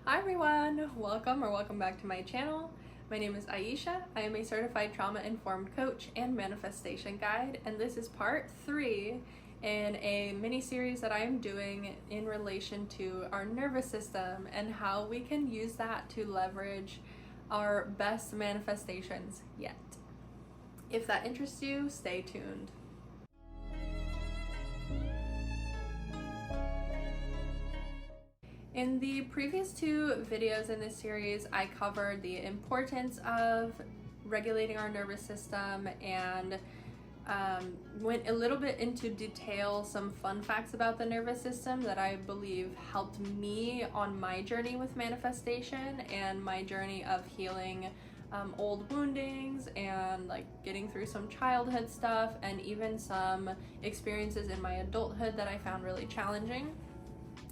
Hi everyone, welcome back to my channel. My name is Aisha. I am a certified trauma-informed coach and manifestation guide, and this is part 3 in a mini-series that I am doing in relation to our nervous system and how we can use that to leverage our best manifestations yet. If that interests you, stay tuned. In the previous 2 videos in this series, I covered the importance of regulating our nervous system and went a little bit into detail some fun facts about the nervous system that I believe helped me on my journey with manifestation and my journey of healing old woundings and like getting through some childhood stuff and even some experiences in my adulthood that I found really challenging.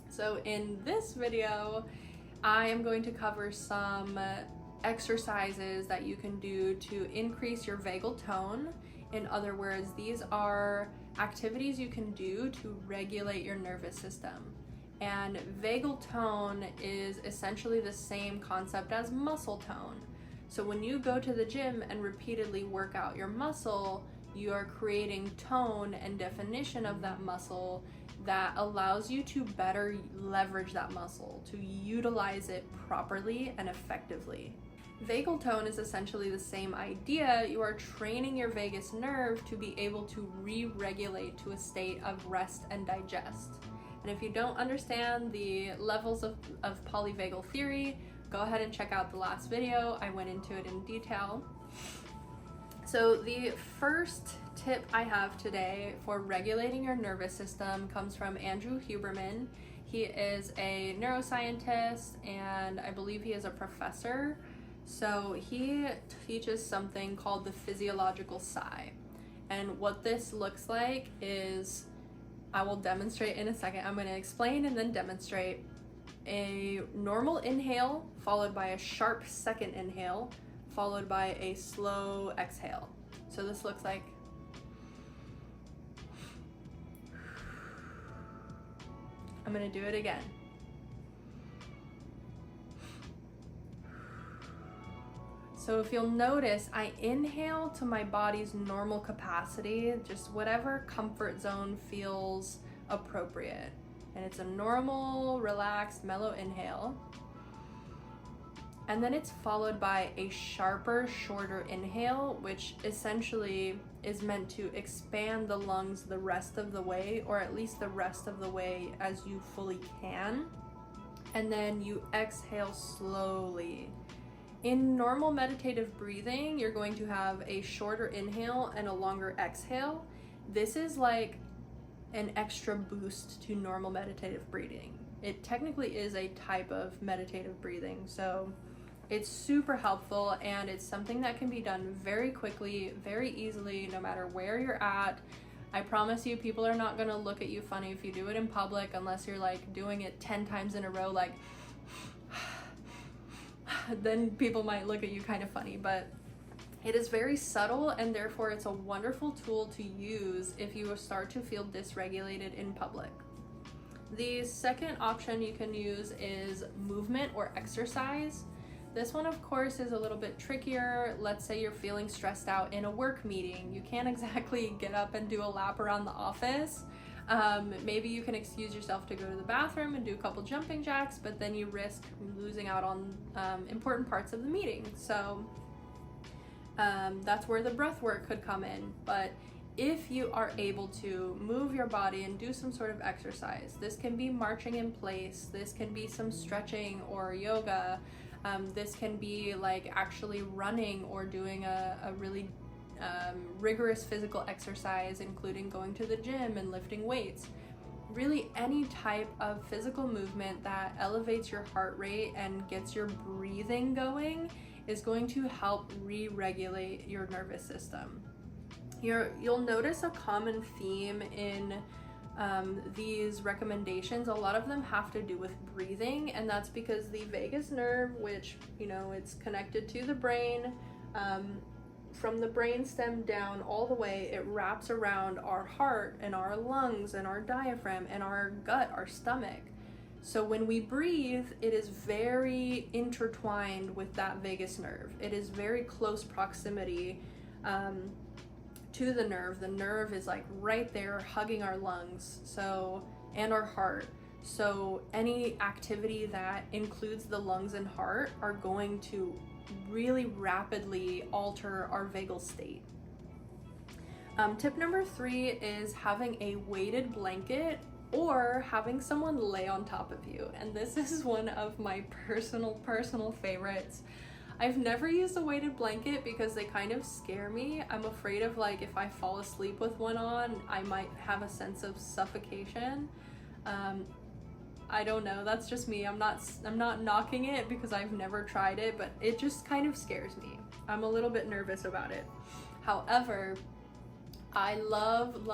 So in this video, I am going to cover some exercises that you can do to increase your vagal tone. In other words, these are activities you can do to regulate your nervous system. And vagal tone is essentially the same concept as muscle tone. So when you go to the gym and repeatedly work out your muscle, you are creating tone and definition of that muscle that allows you to better leverage that muscle, to utilize it properly and effectively. Vagal tone is essentially the same idea. You are training your vagus nerve to be able to re-regulate to a state of rest and digest. And if you don't understand the levels of polyvagal theory, go ahead and check out the last video. I went into it in detail. So the first tip I have today for regulating your nervous system comes from Andrew Huberman. He is a neuroscientist and I believe he is a professor. So he teaches something called the physiological sigh. And what this looks like is, I will demonstrate in a second. I'm going to explain and then demonstrate. A normal inhale followed by a sharp second inhale followed by a slow exhale. So this looks like I'm gonna do it again. So if you'll notice, I inhale to my body's normal capacity, just whatever comfort zone feels appropriate. And it's a normal, relaxed, mellow inhale. And then it's followed by a sharper, shorter inhale, which essentially is meant to expand the lungs the rest of the way, or at least the rest of the way as you fully can. And then you exhale slowly. In normal meditative breathing, you're going to have a shorter inhale and a longer exhale. This is like an extra boost to normal meditative breathing. It technically is a type of meditative breathing, so it's super helpful and it's something that can be done very quickly, very easily, no matter where you're at. I promise you, people are not gonna look at you funny if you do it in public unless you're like doing it 10 times in a row, like then people might look at you kind of funny, but it is very subtle and therefore it's a wonderful tool to use if you start to feel dysregulated in public. The second option you can use is movement or exercise. This one, of course, is a little bit trickier. Let's say you're feeling stressed out in a work meeting. You can't exactly get up and do a lap around the office. Maybe you can excuse yourself to go to the bathroom and do a couple jumping jacks, but then you risk losing out on important parts of the meeting. So that's where the breath work could come in. But if you are able to move your body and do some sort of exercise, this can be marching in place, this can be some stretching or yoga, this can be like actually running or doing a really rigorous physical exercise, including going to the gym and lifting weights. Really any type of physical movement that elevates your heart rate and gets your breathing going is going to help re-regulate your nervous system. You'll notice a common theme in these recommendations. A lot of them have to do with breathing, and that's because the vagus nerve, which, you know, it's connected to the brain, from the brainstem down all the way, it wraps around our heart and our lungs and our diaphragm and our gut, our stomach. So when we breathe, it is very intertwined with that vagus nerve. It is very close proximity to the nerve. The nerve is like right there hugging our lungs, so, and our heart. So any activity that includes the lungs and heart are going to really rapidly alter our vagal state. Tip number 3 is having a weighted blanket or having someone lay on top of you. And this is one of my personal favorites. I've never used a weighted blanket because they kind of scare me. I'm afraid of, like, if I fall asleep with one on, I might have a sense of suffocation. I don't know, that's just me. I'm not knocking it because I've never tried it, but it just kind of scares me. I'm a little bit nervous about it. However, I love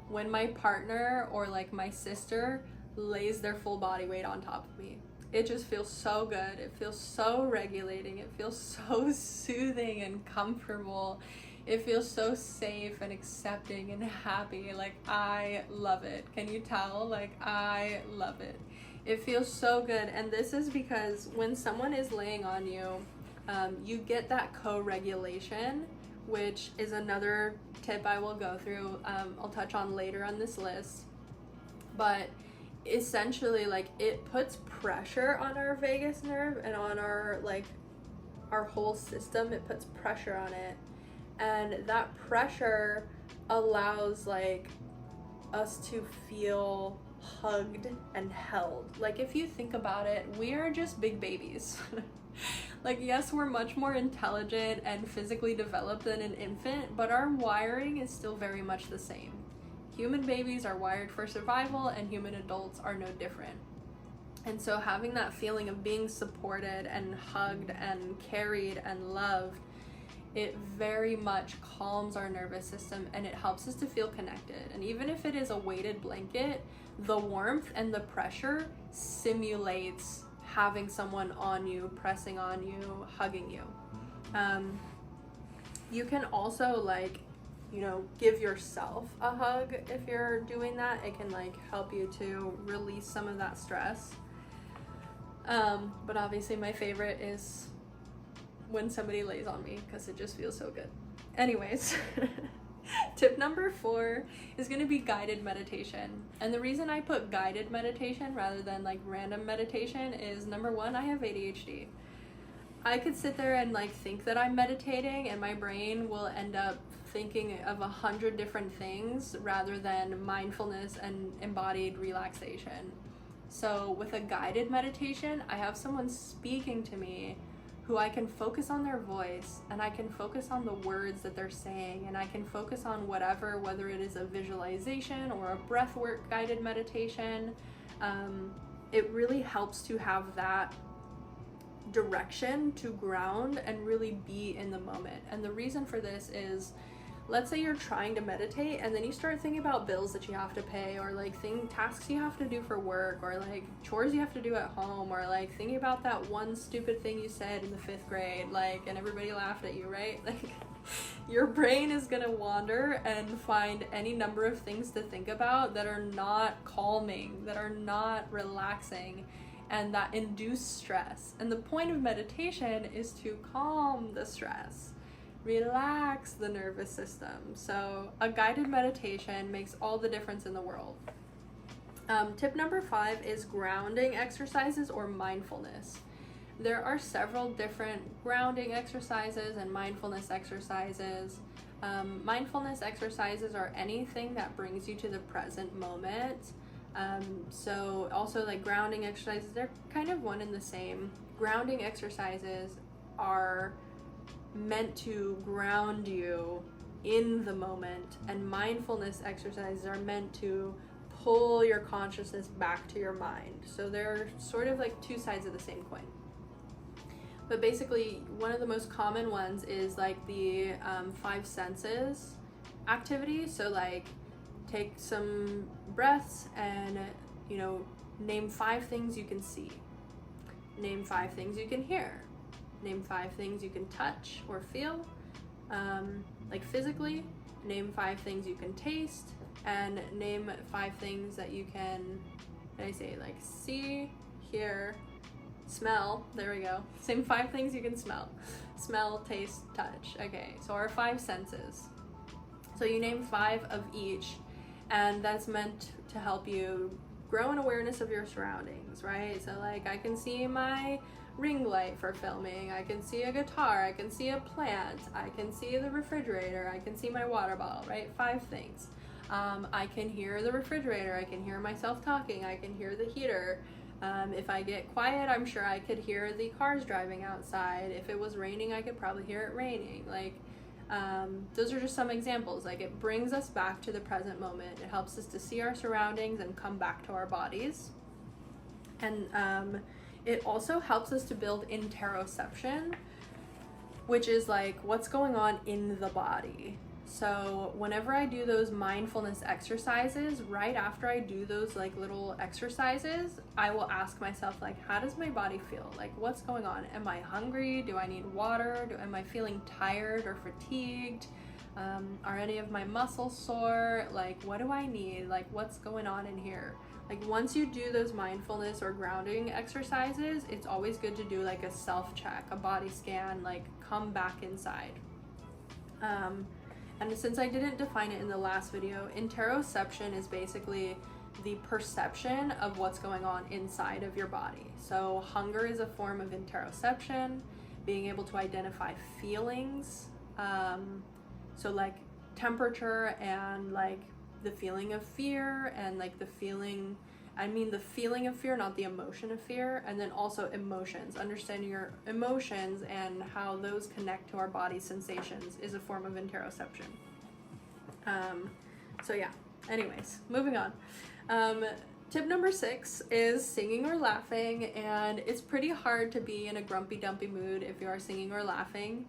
when my partner or like my sister lays their full body weight on top of me. It just feels so good. It feels so regulating. It feels so soothing and comfortable. It feels so safe and accepting and happy. Like, I love it. Can you tell? Like, I love it. It feels so good. And this is because when someone is laying on you, you get that co-regulation, which is another tip I will go through. I'll touch on later on this list. But essentially, like, it puts pressure on our vagus nerve and on our, like, our whole system. It puts pressure on it. And that pressure allows, like, us to feel hugged and held. Like, if you think about it, we are just big babies. Like, yes, we're much more intelligent and physically developed than an infant, but our wiring is still very much the same. Human babies are wired for survival, and human adults are no different. And so having that feeling of being supported and hugged and carried and loved, it very much calms our nervous system and it helps us to feel connected. And even if it is a weighted blanket, the warmth and the pressure simulates having someone on you, pressing on you, hugging you. You can also, like, you know, give yourself a hug if you're doing that. It can, like, help you to release some of that stress. But obviously my favorite is when somebody lays on me because it just feels so good. Anyways, tip number 4 is going to be guided meditation. And the reason I put guided meditation rather than like random meditation is, number 1, I have ADHD. I could sit there and like think that I'm meditating and my brain will end up thinking of 100 different things rather than mindfulness and embodied relaxation. So with a guided meditation, I have someone speaking to me who I can focus on their voice and I can focus on the words that they're saying, and I can focus on whatever, whether it is a visualization or a breathwork guided meditation. It really helps to have that direction to ground and really be in the moment. And the reason for this is, let's say you're trying to meditate and then you start thinking about bills that you have to pay, or like tasks you have to do for work, or like chores you have to do at home, or like thinking about that one stupid thing you said in the 5th grade, like, and everybody laughed at you, right? Like, your brain is gonna wander and find any number of things to think about that are not calming, that are not relaxing, and that induce stress. And the point of meditation is to calm the stress, relax the nervous system. So a guided meditation makes all the difference in the world. Tip number 5 is grounding exercises or mindfulness. There are several different grounding exercises and mindfulness exercises. Mindfulness exercises are anything that brings you to the present moment. So also, like, grounding exercises, they're kind of one and the same. Grounding exercises are meant to ground you in the moment, and mindfulness exercises are meant to pull your consciousness back to your mind. So they're sort of like two sides of the same coin. But basically, one of the most common ones is like the 5 senses activity. So like, take some breaths and, you know, name 5 things you can see, name 5 things you can hear, name 5 things you can touch or feel, like physically. Name 5 things you can taste, and name 5 things that you can, what did I say, like see, hear, smell, there we go. Same 5 things you can smell. Smell, taste, touch. Okay, so our 5 senses. So you name 5 of each, and that's meant to help you grow an awareness of your surroundings, right? So like I can see my ring light for filming, I can see a guitar, I can see a plant, I can see the refrigerator, I can see my water bottle, right? 5 things. I can hear the refrigerator, I can hear myself talking, I can hear the heater. If I get quiet, I'm sure I could hear the cars driving outside. If it was raining, I could probably hear it raining. Like, those are just some examples. Like, it brings us back to the present moment. It helps us to see our surroundings and come back to our bodies. And it also helps us to build interoception, which is like what's going on in the body. So whenever I do those mindfulness exercises, right after I do those like little exercises, I will ask myself, like, how does my body feel? Like, what's going on? Am I hungry? Do I need water? Am I feeling tired or fatigued? Are any of my muscles sore? Like, what do I need? Like, what's going on in here? Like, once you do those mindfulness or grounding exercises, it's always good to do like a self-check, a body scan, like come back inside. And since I didn't define it in the last video, interoception is basically the perception of what's going on inside of your body. So hunger is a form of interoception, being able to identify feelings, so like temperature and like the feeling of fear and like the feeling of fear, not the emotion of fear. And then also emotions, understanding your emotions and how those connect to our body's sensations is a form of interoception. So yeah, anyways, moving on. Tip number 6 is singing or laughing, and it's pretty hard to be in a grumpy dumpy mood if you are singing or laughing.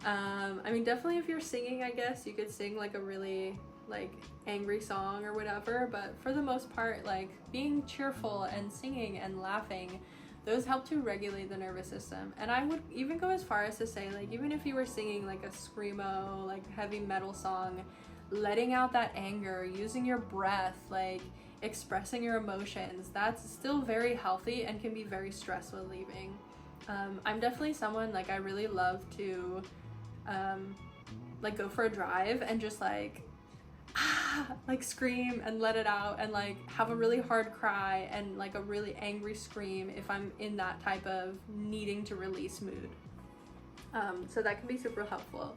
I mean, definitely if you're singing, I guess you could sing like a really like angry song or whatever, but for the most part, like being cheerful and singing and laughing, those help to regulate the nervous system. And I would even go as far as to say, like, even if you were singing like a screamo, like heavy metal song, letting out that anger, using your breath, like expressing your emotions, that's still very healthy and can be very stress relieving. I'm definitely someone, like, I really love to like go for a drive and just like like scream and let it out and like have a really hard cry and like a really angry scream if I'm in that type of needing to release mood. So that can be super helpful.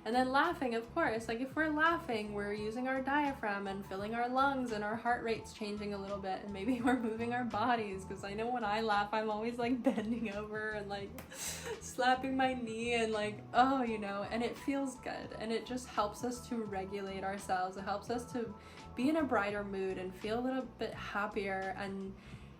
And then laughing, of course, like if we're laughing, we're using our diaphragm and filling our lungs and our heart rate's changing a little bit, and maybe we're moving our bodies, because I know when I laugh, I'm always like bending over and like slapping my knee and like, oh, you know, and it feels good. And it just helps us to regulate ourselves. It helps us to be in a brighter mood and feel a little bit happier. And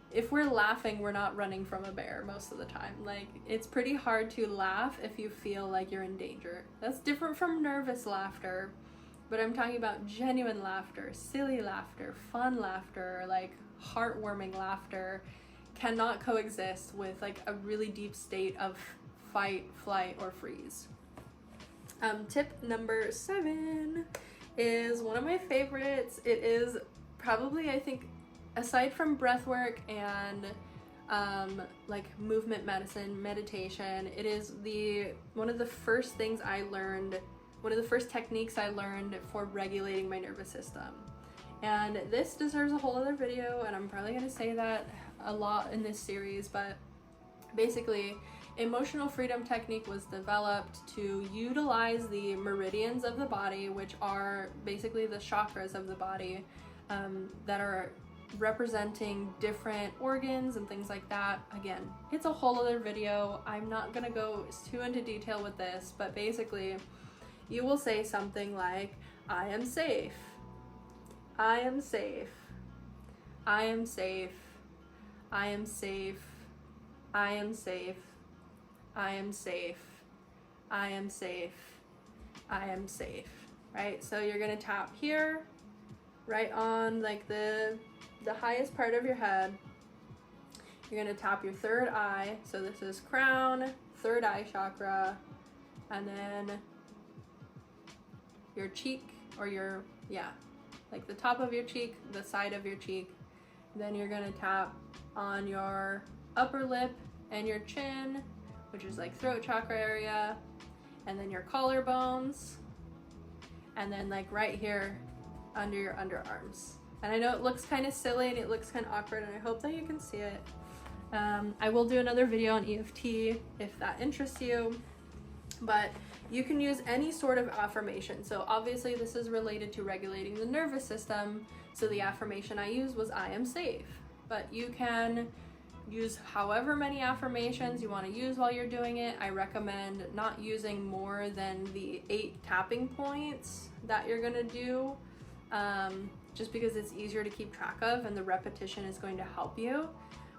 if we're laughing, we're not running from a bear most of the time. Like, it's pretty hard to laugh if you feel like you're in danger. That's different from nervous laughter, but I'm talking about genuine laughter, silly laughter, fun laughter, like heartwarming laughter cannot coexist with like a really deep state of fight, flight, or freeze. Tip number 7 is one of my favorites. It is probably, I think, aside from breath work and like movement medicine, meditation, it is one of the first things I learned, one of the first techniques I learned for regulating my nervous system. And this deserves a whole other video, and I'm probably going to say that a lot in this series, but basically, emotional freedom technique was developed to utilize the meridians of the body, which are basically the chakras of the body, that are representing different organs and things like that. Again, it's a whole other video. I'm not gonna go too into detail with this, but basically you will say something like, I am safe, I am safe, I am safe, I am safe, I am safe, I am safe, I am safe, I am safe, right? So you're gonna tap here, right on like the highest part of your head. You're gonna tap your third eye. So this is crown, third eye chakra, and then your cheek or your like the top of your cheek, the side of your cheek. Then you're gonna tap on your upper lip and your chin, which is like throat chakra area, and then your collarbones, and then like right here under your underarms. And I know it looks kind of silly and it looks kind of awkward, and I hope that you can see it. I will do another video on EFT if that interests you, but you can use any sort of affirmation. So obviously this is related to regulating the nervous system, so the affirmation I used was I am safe, but you can use however many affirmations you want to use while you're doing it. I recommend not using more than the 8 tapping points that you're gonna do, just because it's easier to keep track of and the repetition is going to help you.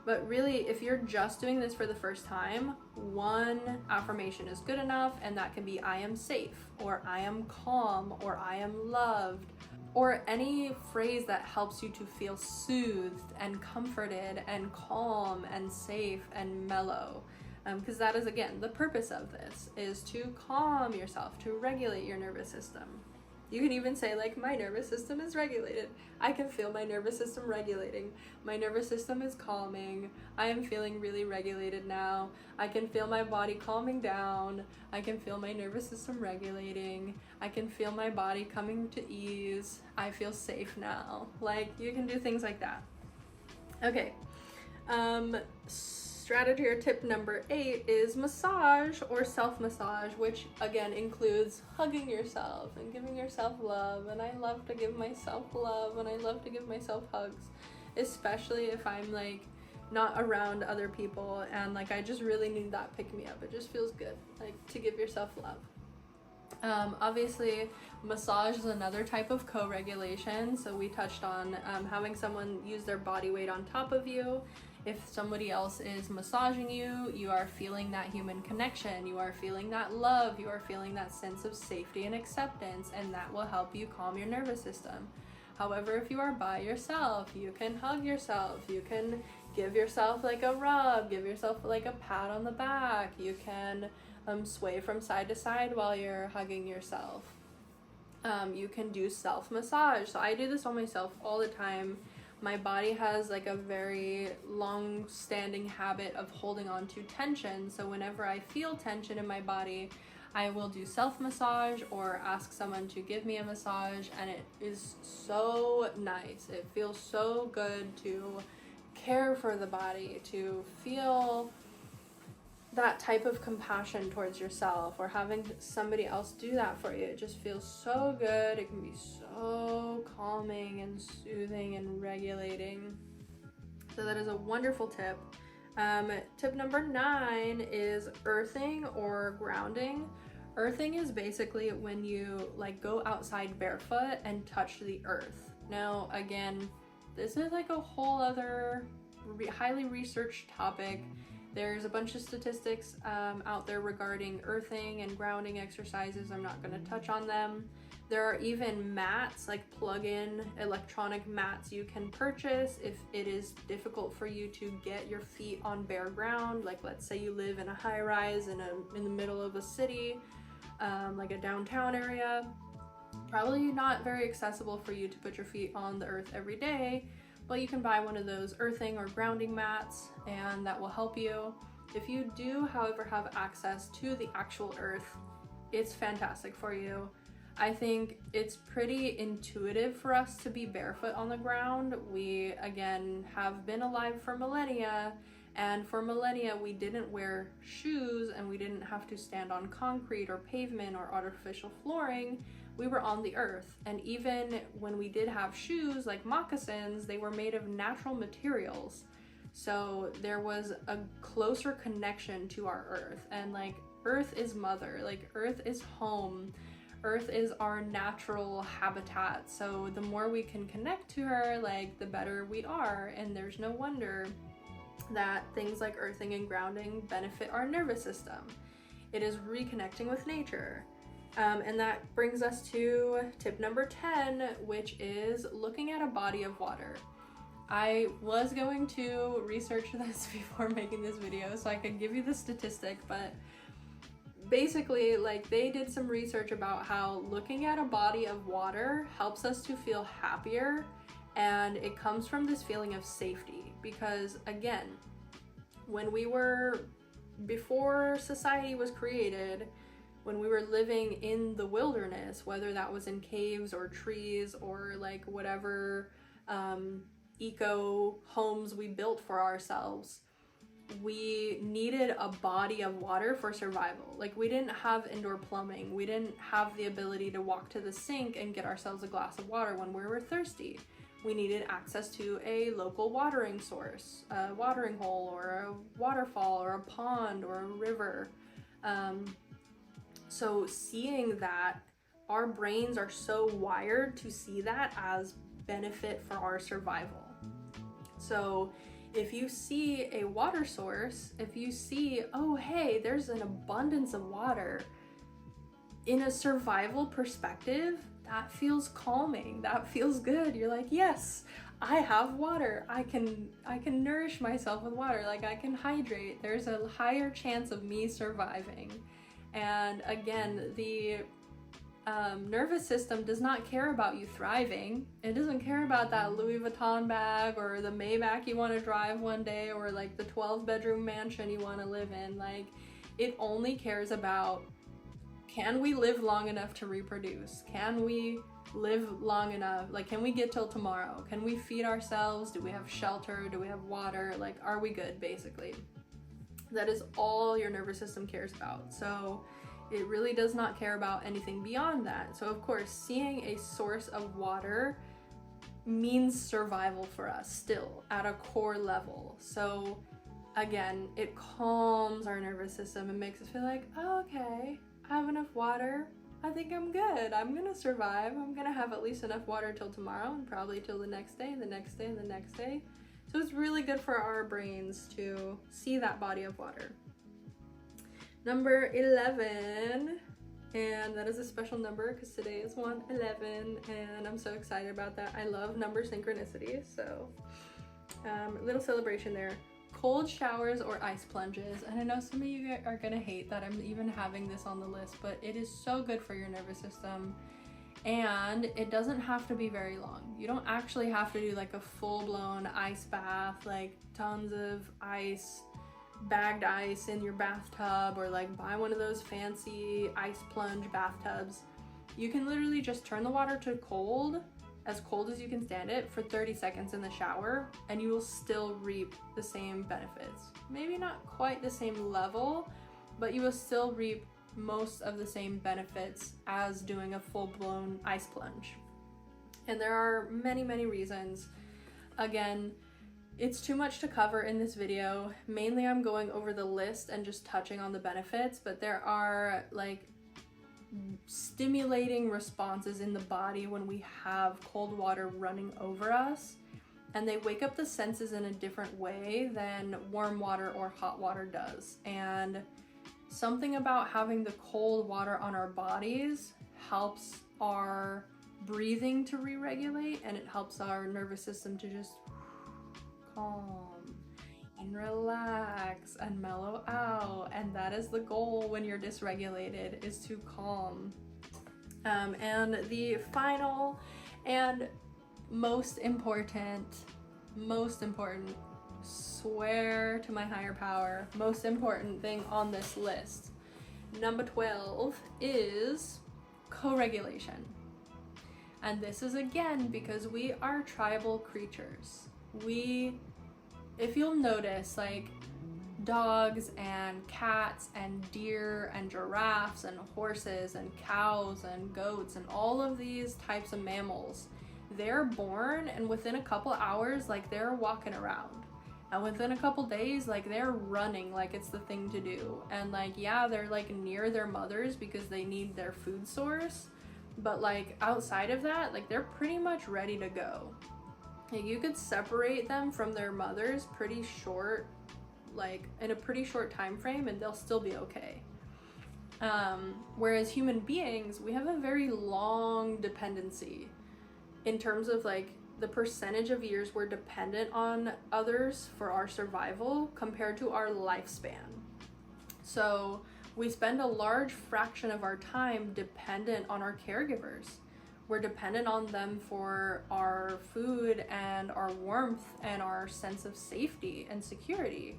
But really, if you're just doing this for the first time, 1 affirmation is good enough, and that can be I am safe, or I am calm, or I am loved, or any phrase that helps you to feel soothed and comforted and calm and safe and mellow. Because that is, again, the purpose of this, is to calm yourself, to regulate your nervous system. You can even say like, my nervous system is regulated. I can feel my nervous system regulating. My nervous system is calming. I am feeling really regulated now. I can feel my body calming down. I can feel my nervous system regulating. I can feel my body coming to ease. I feel safe now. Like, you can do things like that. Okay. Strategy or tip number 8 is massage or self-massage, which again includes hugging yourself and giving yourself love. And I love to give myself love, and I love to give myself hugs, especially if I'm like not around other people and like I just really need that pick me up. It just feels good, like, to give yourself love. Obviously, massage is another type of co-regulation. So we touched on having someone use their body weight on top of you. If somebody else is massaging you, you are feeling that human connection, you are feeling that love, you are feeling that sense of safety and acceptance, and that will help you calm your nervous system. However, if you are by yourself, you can hug yourself, you can give yourself like a rub, give yourself like a pat on the back, you can sway from side to side while you're hugging yourself. You can do self-massage. So I do this on myself all the time. My body has like a very long-standing habit of holding on to tension. So whenever I feel tension in my body, I will do self-massage or ask someone to give me a massage, and it is so nice. It feels so good to care for the body, to feel that type of compassion towards yourself, or having somebody else do that for you. It just feels so good. It can be so calming and soothing and regulating. So that is a wonderful tip. Tip number 9 is earthing or grounding. Earthing is basically when you like go outside barefoot and touch the earth. Now, again, this is like a whole other highly researched topic. There's a bunch of statistics out there regarding earthing and grounding exercises. I'm not going to touch on them. There are even mats, like plug-in electronic mats you can purchase if it is difficult for you to get your feet on bare ground. Like, let's say you live in a high-rise in the middle of a city, like a downtown area. Probably not very accessible for you to put your feet on the earth every day, but you can buy one of those earthing or grounding mats, and that will help you. If you do, however, have access to the actual earth, it's fantastic for you. I think it's pretty intuitive for us to be barefoot on the ground. We, again, have been alive for millennia, and for millennia we didn't wear shoes and we didn't have to stand on concrete or pavement or artificial flooring. We were on the earth, and even when we did have shoes like moccasins, they were made of natural materials. So there was a closer connection to our earth, and like earth is mother, like earth is home, earth is our natural habitat. So the more we can connect to her, like the better we are, and there's no wonder that things like earthing and grounding benefit our nervous system. It is reconnecting with nature. And that brings us to tip number 10, which is looking at a body of water. I was going to research this before making this video so I could give you the statistic, but basically, like, they did some research about how looking at a body of water helps us to feel happier, and it comes from this feeling of safety. Because again, before society was created, when we were living in the wilderness, whether that was in caves or trees or like whatever eco homes we built for ourselves, we needed a body of water for survival. Like, we didn't have indoor plumbing. We didn't have the ability to walk to the sink and get ourselves a glass of water when we were thirsty. We needed access to a local watering source, a watering hole or a waterfall or a pond or a river. So seeing that, our brains are so wired to see that as benefit for our survival. So if you see a water source, if you see, oh hey, there's an abundance of water, in a survival perspective, that feels calming, that feels good. You're like, yes, I have water. I can nourish myself with water, like I can hydrate. There's a higher chance of me surviving. And again, the nervous system does not care about you thriving. It doesn't care about that Louis Vuitton bag or the Maybach you want to drive one day, or like the 12-bedroom mansion you want to live in. Like, it only cares about, can we live long enough to reproduce? Can we live long enough? Like, can we get till tomorrow? Can we feed ourselves? Do we have shelter? Do we have water? Like, are we good, basically? That is all your nervous system cares about. So it really does not care about anything beyond that. So of course, seeing a source of water means survival for us still at a core level. So again, it calms our nervous system and makes us feel like, oh, okay, I have enough water. I think I'm good. I'm gonna survive. I'm gonna have at least enough water till tomorrow, and probably till the next day and the next day and the next day. So it's really good for our brains to see that body of water. Number 11, and that is a special number because today is 111, and I'm so excited about that. I love number synchronicities, so little celebration there. Cold showers or ice plunges. And I know some of you are gonna hate that I'm even having this on the list, but it is so good for your nervous system. And it doesn't have to be very long. You don't actually have to do like a full-blown ice bath, like tons of ice, bagged ice in your bathtub, or like buy one of those fancy ice plunge bathtubs. You can literally just turn the water to cold as you can stand it, for 30 seconds in the shower, and you will still reap the same benefits. Maybe not quite the same level, but you will still reap most of the same benefits as doing a full-blown ice plunge. And there are many, many reasons. Again, it's too much to cover in this video. Mainly I'm going over the list and just touching on the benefits, but there are like stimulating responses in the body when we have cold water running over us, and they wake up the senses in a different way than warm water or hot water does. And something about having the cold water on our bodies helps our breathing to re-regulate, and it helps our nervous system to just calm and relax and mellow out. And that is the goal when you're dysregulated, is to calm. And the final and most important, swear to my higher power, most important thing on this list, number 12, is co-regulation. And this is again because we are tribal creatures. If you'll notice, like dogs and cats and deer and giraffes and horses and cows and goats and all of these types of mammals, they're born and within a couple hours, like they're walking around. And within a couple days, like they're running like it's the thing to do. And like, yeah, they're like near their mothers because they need their food source. But like outside of that, like they're pretty much ready to go. Like, you could separate them from their mothers pretty short, like in a pretty short time frame, and they'll still be okay. Whereas human beings, we have a very long dependency in terms of like the percentage of years we're dependent on others for our survival compared to our lifespan. So We spend a large fraction of our time dependent on our caregivers. We're dependent on them for our food and our warmth and our sense of safety and security.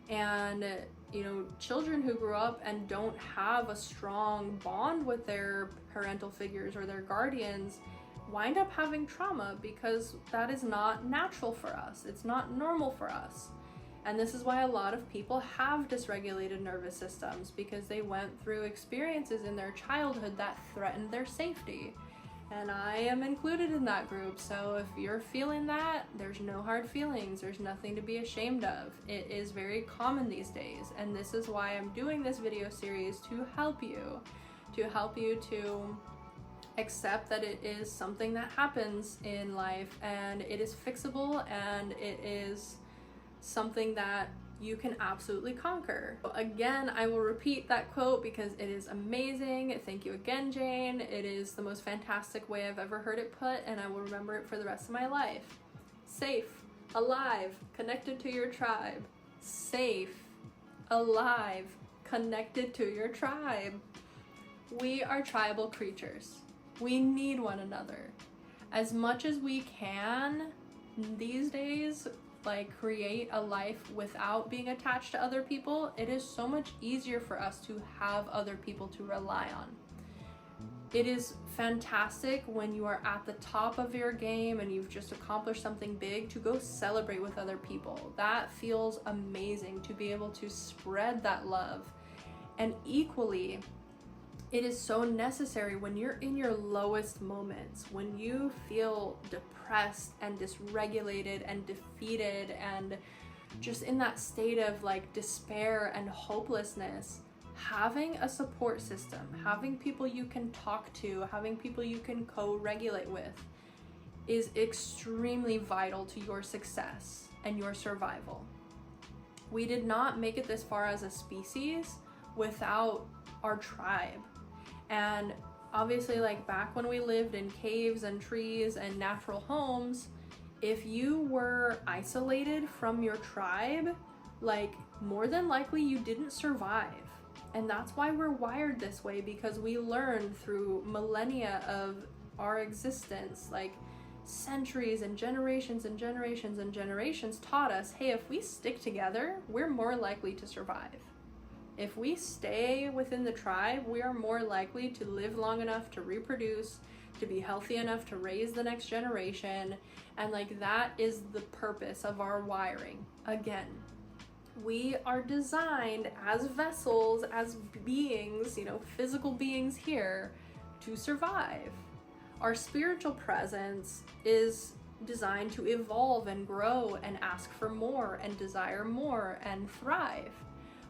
And, you know, children who grow up and don't have a strong bond with their parental figures or their guardians wind up having trauma because that is not natural for us. It's not normal for us. And this is why a lot of people have dysregulated nervous systems, because they went through experiences in their childhood that threatened their safety. And I am included in that group, so if you're feeling that, there's no hard feelings, there's nothing to be ashamed of. It is very common these days, and this is why I'm doing this video series, to help you to accept that it is something that happens in life, and it is fixable, and it is something that you can absolutely conquer. Again, I will repeat that quote because it is amazing. Thank you again, Jane. It is the most fantastic way I've ever heard it put, and I will remember it for the rest of my life. Safe, alive, connected to your tribe. Safe, alive, connected to your tribe. We are tribal creatures. We need one another. As much as we can these days, like, create a life without being attached to other people, it is so much easier for us to have other people to rely on. It is fantastic when you are at the top of your game and you've just accomplished something big to go celebrate with other people. That feels amazing, to be able to spread that love. And equally, it is so necessary when you're in your lowest moments, when you feel depressed and dysregulated and defeated and just in that state of like despair and hopelessness. Having a support system, having people you can talk to, having people you can co-regulate with is extremely vital to your success and your survival. We did not make it this far as a species without our tribe. And obviously, like, back when we lived in caves and trees and natural homes, if you were isolated from your tribe, like, more than likely you didn't survive. And that's why we're wired this way, because we learned through millennia of our existence, like centuries and generations and generations and generations taught us, hey, if we stick together, we're more likely to survive. If we stay within the tribe, we are more likely to live long enough to reproduce, to be healthy enough to raise the next generation. And like, that is the purpose of our wiring. Again, we are designed as vessels, as beings, you know, physical beings here, to survive. Our spiritual presence is designed to evolve and grow and ask for more and desire more and thrive.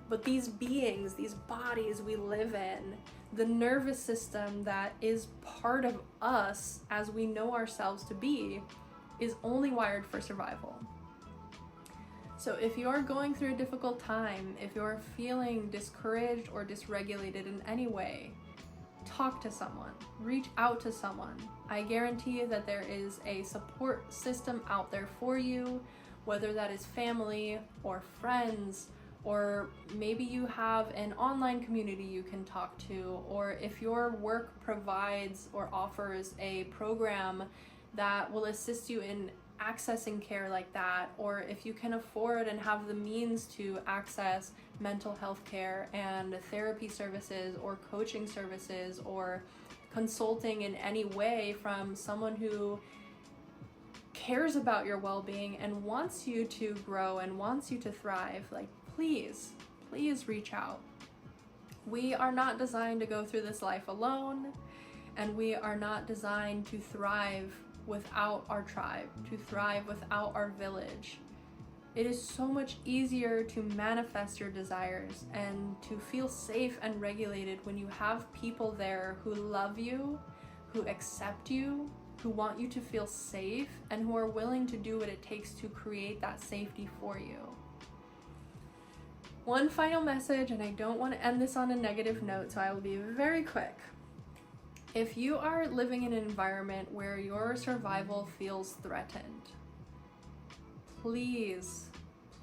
But these beings, these bodies we live in, the nervous system that is part of us as we know ourselves to be, is only wired for survival. So if you're going through a difficult time, if you're feeling discouraged or dysregulated in any way, talk to someone, reach out to someone. I guarantee you that there is a support system out there for you, whether that is family or friends, or maybe you have an online community you can talk to, or if your work provides or offers a program that will assist you in accessing care like that, or if you can afford and have the means to access mental health care and therapy services or coaching services or consulting in any way from someone who cares about your well-being and wants you to grow and wants you to thrive, like, please reach out. We are not designed to go through this life alone, and we are not designed to thrive without our tribe, to thrive without our village. It is so much easier to manifest your desires and to feel safe and regulated when you have people there who love you, who accept you, who want you to feel safe, and who are willing to do what it takes to create that safety for you. One final message, and I don't want to end this on a negative note, so I will be very quick. If you are living in an environment where your survival feels threatened, please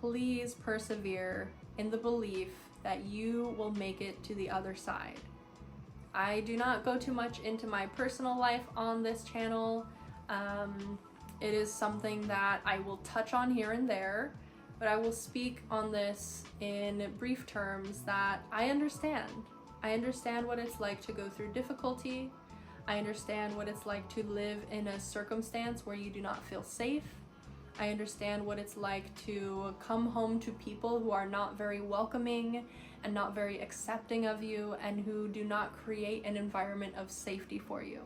persevere in the belief that you will make it to the other side. I do not go too much into my personal life on this channel. It is something that I will touch on here and there, but I will speak on this in brief terms that I understand. I understand what it's like to go through difficulty. I understand what it's like to live in a circumstance where you do not feel safe. I understand what it's like to come home to people who are not very welcoming and not very accepting of you and who do not create an environment of safety for you.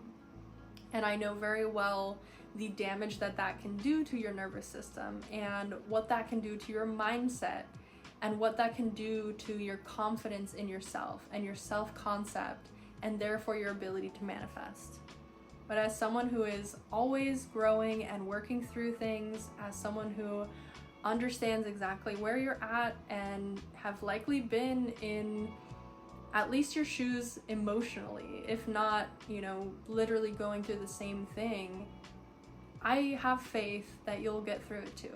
And I know very well the damage that that can do to your nervous system and what that can do to your mindset and what that can do to your confidence in yourself and your self-concept and therefore your ability to manifest. But as someone who is always growing and working through things, as someone who understands exactly where you're at and have likely been in at least your shoes emotionally, if not, literally going through the same thing, I have faith that you'll get through it too.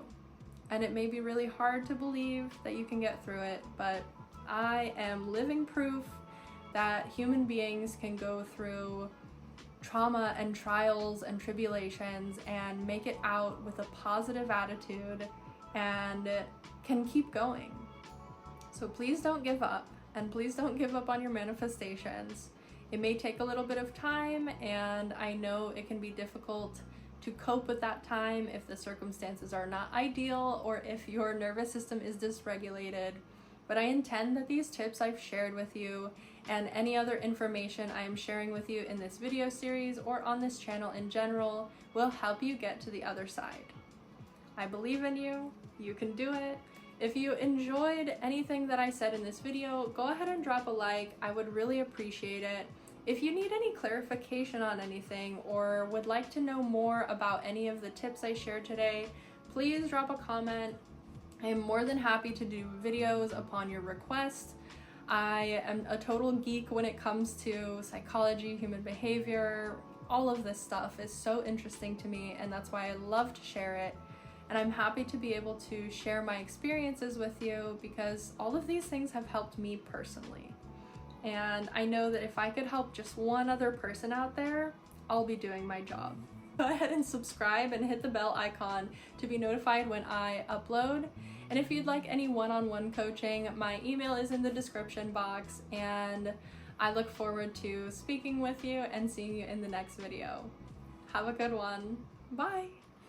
And it may be really hard to believe that you can get through it, but I am living proof that human beings can go through trauma and trials and tribulations and make it out with a positive attitude and can keep going. So please don't give up, and please don't give up on your manifestations. It may take a little bit of time, and I know it can be difficult to cope with that time if the circumstances are not ideal or if your nervous system is dysregulated. But I intend that these tips I've shared with you and any other information I am sharing with you in this video series or on this channel in general will help you get to the other side. I believe in you. You can do it. If you enjoyed anything that I said in this video, go ahead and drop a like. I would really appreciate it. If you need any clarification on anything or would like to know more about any of the tips I shared today, please drop a comment. I am more than happy to do videos upon your request. I am a total geek when it comes to psychology, human behavior. All of this stuff is so interesting to me, and that's why I love to share it. And I'm happy to be able to share my experiences with you because all of these things have helped me personally. And I know that if I could help just one other person out there, I'll be doing my job. Go ahead and subscribe and hit the bell icon to be notified when I upload. And if you'd like any one-on-one coaching, my email is in the description box, and I look forward to speaking with you and seeing you in the next video. Have a good one. Bye!